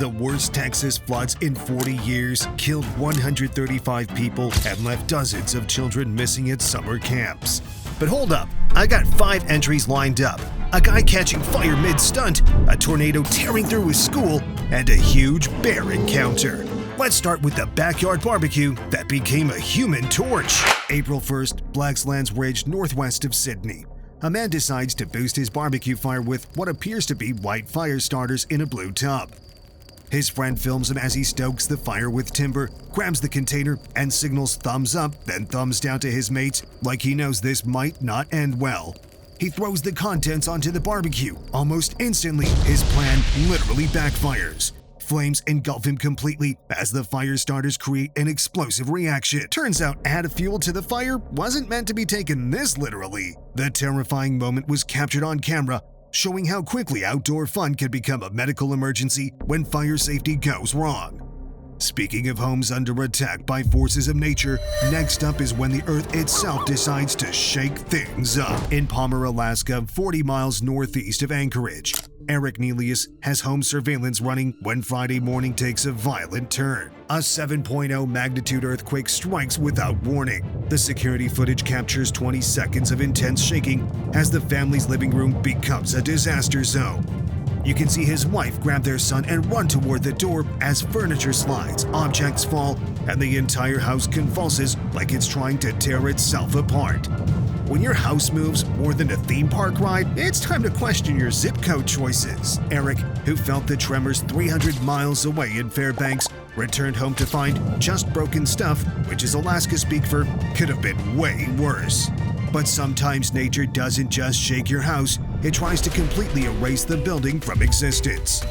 The worst Texas floods in 40 years killed 135 people and left dozens of children missing at summer camps. But hold up, I got 5 entries lined up. A guy catching fire mid-stunt, a tornado tearing through his school, and a huge bear encounter. Let's start with the backyard barbecue that became a human torch. April 1st, Blackslands Ridge, northwest of Sydney. A man decides to boost his barbecue fire with what appears to be white fire starters in a blue tub. His friend films him as he stokes the fire with timber, grabs the container, and signals thumbs up, then thumbs down to his mates like he knows this might not end well. He throws the contents onto the barbecue. Almost instantly, his plan literally backfires. Flames engulf him completely as the fire starters create an explosive reaction. Turns out add fuel to the fire wasn't meant to be taken this literally. The terrifying moment was captured on camera, showing how quickly outdoor fun can become a medical emergency when fire safety goes wrong. Speaking of homes under attack by forces of nature, next up is when the Earth itself decides to shake things up. In Palmer, Alaska, 40 miles northeast of Anchorage, Eric Nelius has home surveillance running when Friday morning takes a violent turn. A 7.0 magnitude earthquake strikes without warning. The security footage captures 20 seconds of intense shaking as the family's living room becomes a disaster zone. You can see his wife grab their son and run toward the door as furniture slides, objects fall, and the entire house convulses like it's trying to tear itself apart. When your house moves more than a theme park ride, it's time to question your zip code choices. Eric, who felt the tremors 300 miles away in Fairbanks, returned home to find just broken stuff, which is Alaska speak for could have been way worse. But sometimes nature doesn't just shake your house, it tries to completely erase the building from existence.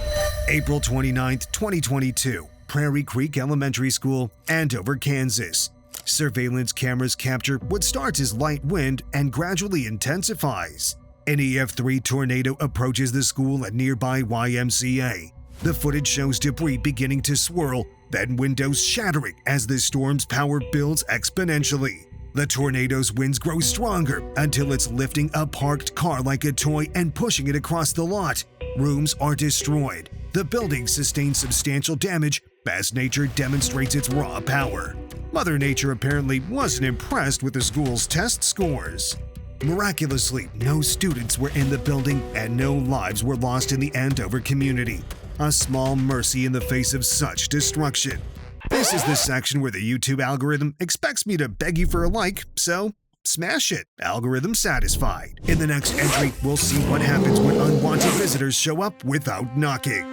April 29, 2022, Prairie Creek Elementary School, Andover, Kansas. Surveillance cameras capture what starts as light wind and gradually intensifies. An EF3 tornado approaches the school at nearby YMCA. The footage shows debris beginning to swirl, then windows shattering as the storm's power builds exponentially. The tornado's winds grow stronger until it's lifting a parked car like a toy and pushing it across the lot. Rooms are destroyed. The building sustains substantial damage as nature demonstrates its raw power. Mother Nature apparently wasn't impressed with the school's test scores. Miraculously, no students were in the building and no lives were lost in the Andover community. A small mercy in the face of such destruction. This is the section where the YouTube algorithm expects me to beg you for a like, so smash it. Algorithm satisfied. In the next entry, we'll see what happens when unwanted visitors show up without knocking.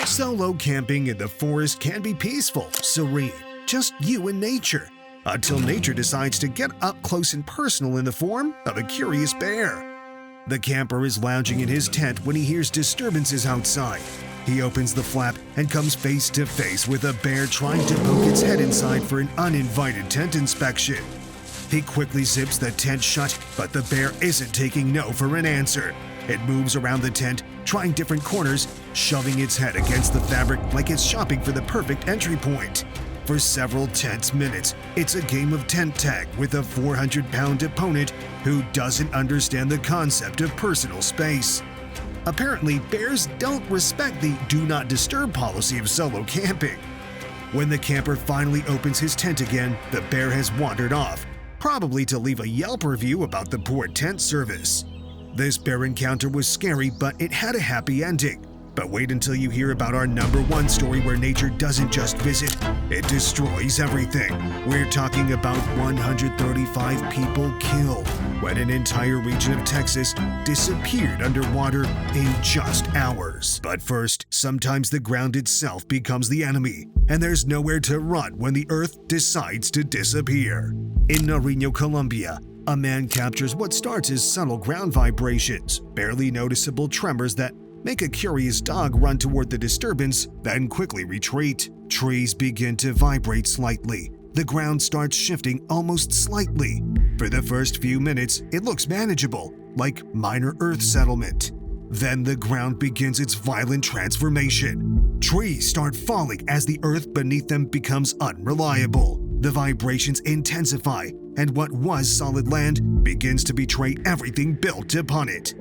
Solo camping in the forest can be peaceful, serene, just you and nature, until nature decides to get up close and personal in the form of a curious bear. The camper is lounging in his tent when he hears disturbances outside. He opens the flap and comes face to face with a bear trying to poke its head inside for an uninvited tent inspection. He quickly zips the tent shut, but the bear isn't taking no for an answer. It moves around the tent, trying different corners, shoving its head against the fabric like it's shopping for the perfect entry point. For several tense minutes, it's a game of tent tag with a 400-pound opponent who doesn't understand the concept of personal space. Apparently, bears don't respect the do not disturb policy of solo camping. When the camper finally opens his tent again, the bear has wandered off, probably to leave a Yelp review about the poor tent service. This bear encounter was scary, but it had a happy ending. But wait until you hear about our #1 story where nature doesn't just visit, it destroys everything. We're talking about 135 people killed when an entire region of Texas disappeared underwater in just hours. But first, sometimes the ground itself becomes the enemy, and there's nowhere to run when the earth decides to disappear. In Nariño, Colombia, a man captures what starts as subtle ground vibrations, barely noticeable tremors that make a curious dog run toward the disturbance, then quickly retreat. Trees begin to vibrate slightly. The ground starts shifting almost slightly. For the first few minutes, it looks manageable, like minor earth settlement. Then the ground begins its violent transformation. Trees start falling as the earth beneath them becomes unreliable. The vibrations intensify, and what was solid land begins to betray everything built upon it.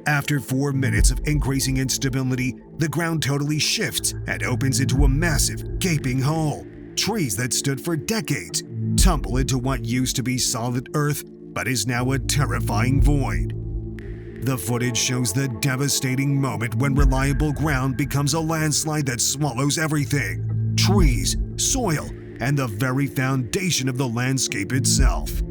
After 4 minutes of increasing instability, the ground totally shifts and opens into a massive, gaping hole. Trees that stood for decades tumble into what used to be solid earth but is now a terrifying void. The footage shows the devastating moment when reliable ground becomes a landslide that swallows everything: trees, soil, and the very foundation of the landscape itself.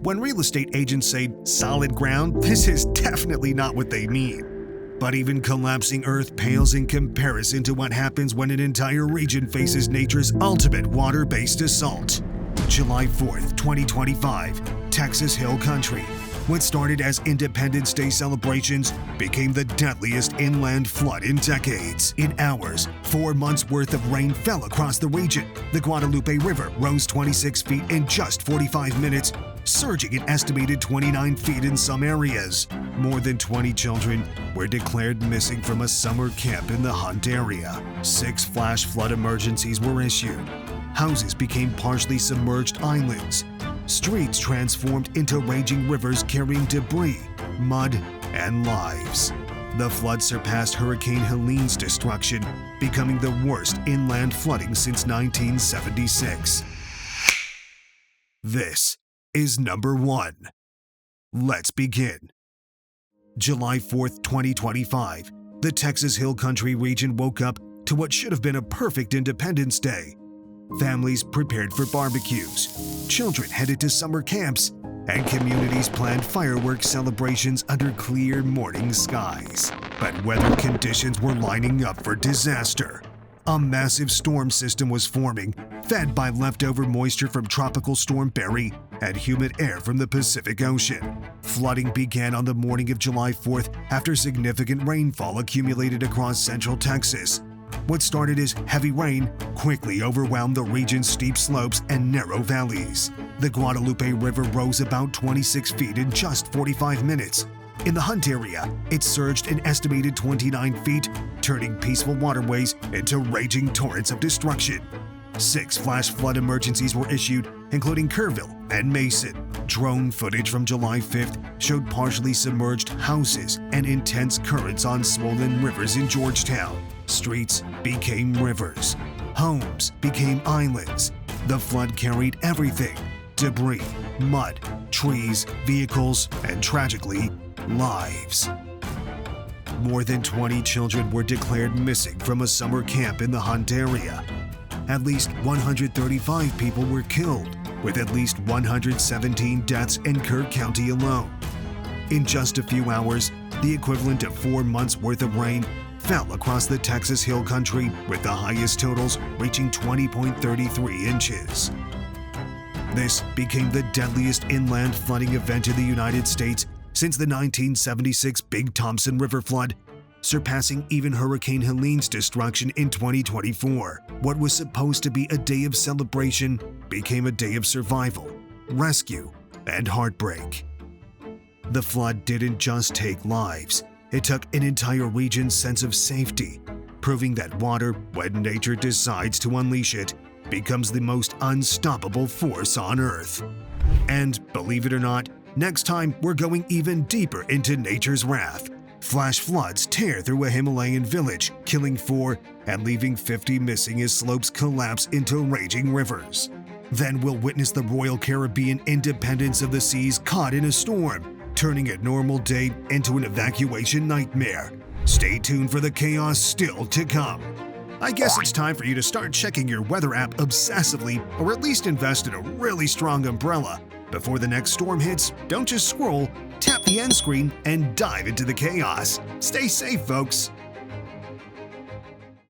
When real estate agents say solid ground, this is definitely not what they mean. But even collapsing earth pales in comparison to what happens when an entire region faces nature's ultimate water-based assault. July 4th, 2025, Texas Hill Country. What started as Independence Day celebrations became the deadliest inland flood in decades. In hours, 4 months' worth of rain fell across the region. The Guadalupe River rose 26 feet in just 45 minutes, surging an estimated 29 feet in some areas. More than 20 children were declared missing from a summer camp in the Hunt area. 6 flash flood emergencies were issued. Houses became partially submerged islands. Streets transformed into raging rivers carrying debris, mud, and lives. The flood surpassed Hurricane Helene's destruction, becoming the worst inland flooding since 1976. This is number 1. Let's begin. July 4th, 2025, the Texas Hill Country region woke up to what should have been a perfect Independence Day. Families prepared for barbecues, children headed to summer camps, and communities planned fireworks celebrations under clear morning skies. But weather conditions were lining up for disaster. A massive storm system was forming, fed by leftover moisture from Tropical Storm Barry and humid air from the Pacific Ocean. Flooding began on the morning of July 4th after significant rainfall accumulated across central Texas. What started as heavy rain quickly overwhelmed the region's steep slopes and narrow valleys. The Guadalupe River rose about 26 feet in just 45 minutes. In the Hunt area, it surged an estimated 29 feet, turning peaceful waterways into raging torrents of destruction. 6 flash flood emergencies were issued, including Kerrville and Mason. Drone footage from July 5th showed partially submerged houses and intense currents on swollen rivers in Georgetown. Streets became rivers. Homes became islands. The flood carried everything: debris, mud, trees, vehicles, and tragically, lives. More than 20 children were declared missing from a summer camp in the Hunt area. At least 135 people were killed, with at least 117 deaths in Kirk County alone. In just a few hours, the equivalent of 4 months' worth of rain fell across the Texas Hill Country, with the highest totals reaching 20.33 inches. This became the deadliest inland flooding event in the United States since the 1976 Big Thompson River flood, surpassing even Hurricane Helene's destruction in 2024. What was supposed to be a day of celebration became a day of survival, rescue, and heartbreak. The flood didn't just take lives. It took an entire region's sense of safety, proving that water, when nature decides to unleash it, becomes the most unstoppable force on Earth. And believe it or not, next time we're going even deeper into nature's wrath. Flash floods tear through a Himalayan village, killing 4 and leaving 50 missing as slopes collapse into raging rivers. Then we'll witness the Royal Caribbean independence of the seas caught in a storm, turning a normal day into an evacuation nightmare. Stay tuned for the chaos still to come. I guess it's time for you to start checking your weather app obsessively, or at least invest in a really strong umbrella. Before the next storm hits, don't just scroll, tap the end screen and dive into the chaos. Stay safe, folks.